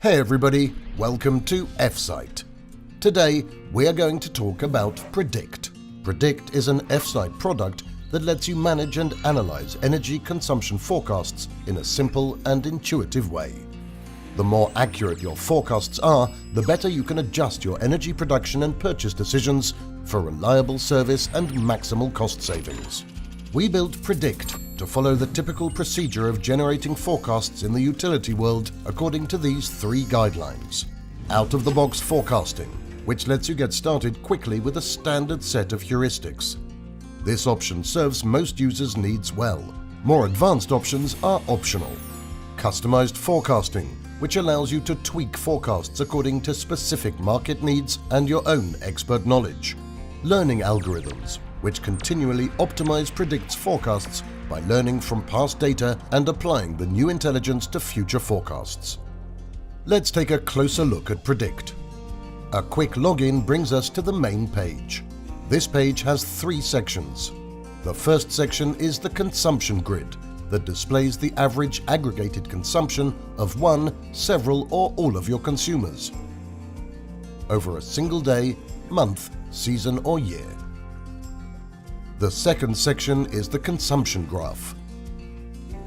Hey everybody, welcome to F-Site. Today we are going to talk about Predict. Predict is an F-Site product that lets you manage and analyze energy consumption forecasts in a simple and intuitive way. The more accurate your forecasts are, the better you can adjust your energy production and purchase decisions for reliable service and maximal cost savings. We built Predict to follow the typical procedure of generating forecasts in the utility world according to these three guidelines. Out-of-the-box forecasting, which lets you get started quickly with a standard set of heuristics. This option serves most users' needs well. More advanced options are optional. Customized forecasting, which allows you to tweak forecasts according to specific market needs and your own expert knowledge. Learning algorithms, which continually optimize Predict's forecasts by learning from past data and applying the new intelligence to future forecasts. Let's take a closer look at Predict. A quick login brings us to the main page. This page has three sections. The first section is the consumption grid that displays the average aggregated consumption of one, several, or all of your consumers over a single day, month, season, or year. The second section is the consumption graph.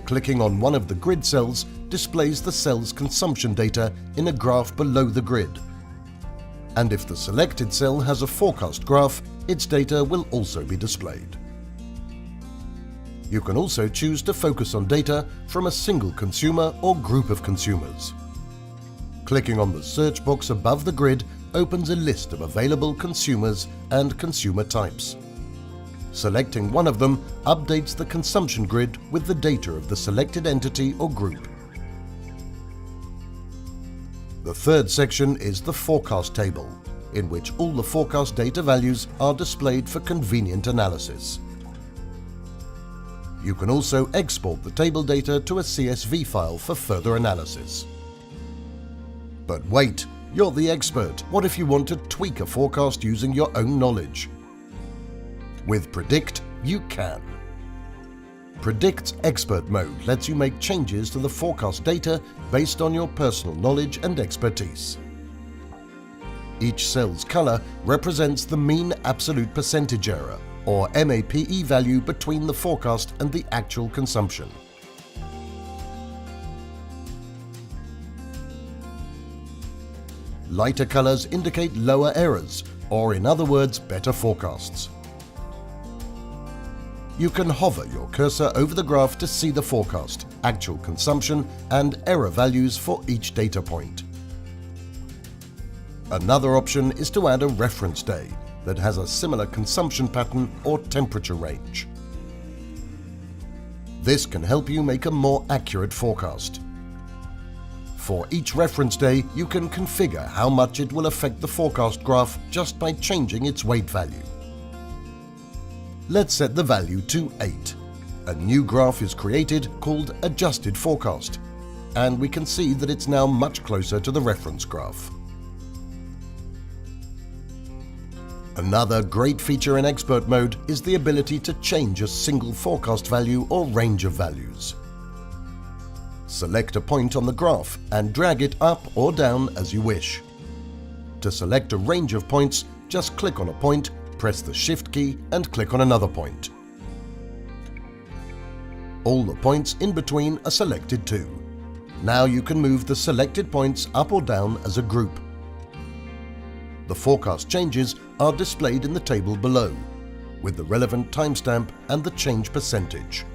Clicking on one of the grid cells displays the cell's consumption data in a graph below the grid. And if the selected cell has a forecast graph, its data will also be displayed. You can also choose to focus on data from a single consumer or group of consumers. Clicking on the search box above the grid opens a list of available consumers and consumer types. Selecting one of them updates the consumption grid with the data of the selected entity or group. The third section is the forecast table, in which all the forecast data values are displayed for convenient analysis. You can also export the table data to a CSV file for further analysis. But wait, you're the expert. What if you want to tweak a forecast using your own knowledge? With Predict, you can. Predict's Expert Mode lets you make changes to the forecast data based on your personal knowledge and expertise. Each cell's color represents the mean absolute percentage error, or MAPE value between the forecast and the actual consumption. Lighter colors indicate lower errors, or in other words, better forecasts. You can hover your cursor over the graph to see the forecast, actual consumption, and error values for each data point. Another option is to add a reference day that has a similar consumption pattern or temperature range. This can help you make a more accurate forecast. For each reference day, you can configure how much it will affect the forecast graph just by changing its weight value. Let's set the value to 8. A new graph is created called Adjusted Forecast, and we can see that it's now much closer to the reference graph. Another great feature in Expert Mode is the ability to change a single forecast value or range of values. Select a point on the graph and drag it up or down as you wish. To select a range of points, just click on a point, press the Shift key and click on another point. All the points in between are selected too. Now you can move the selected points up or down as a group. The forecast changes are displayed in the table below, with the relevant timestamp and the change percentage.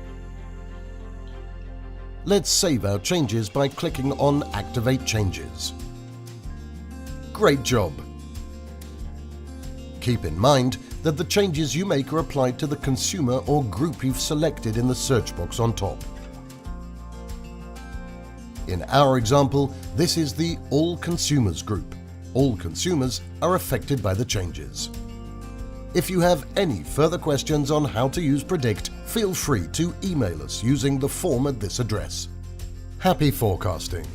Let's save our changes by clicking on Activate Changes. Great job! Keep in mind that the changes you make are applied to the consumer or group you've selected in the search box on top. In our example, this is the All Consumers group. All consumers are affected by the changes. If you have any further questions on how to use Predict, feel free to email us using the form at this address. Happy forecasting!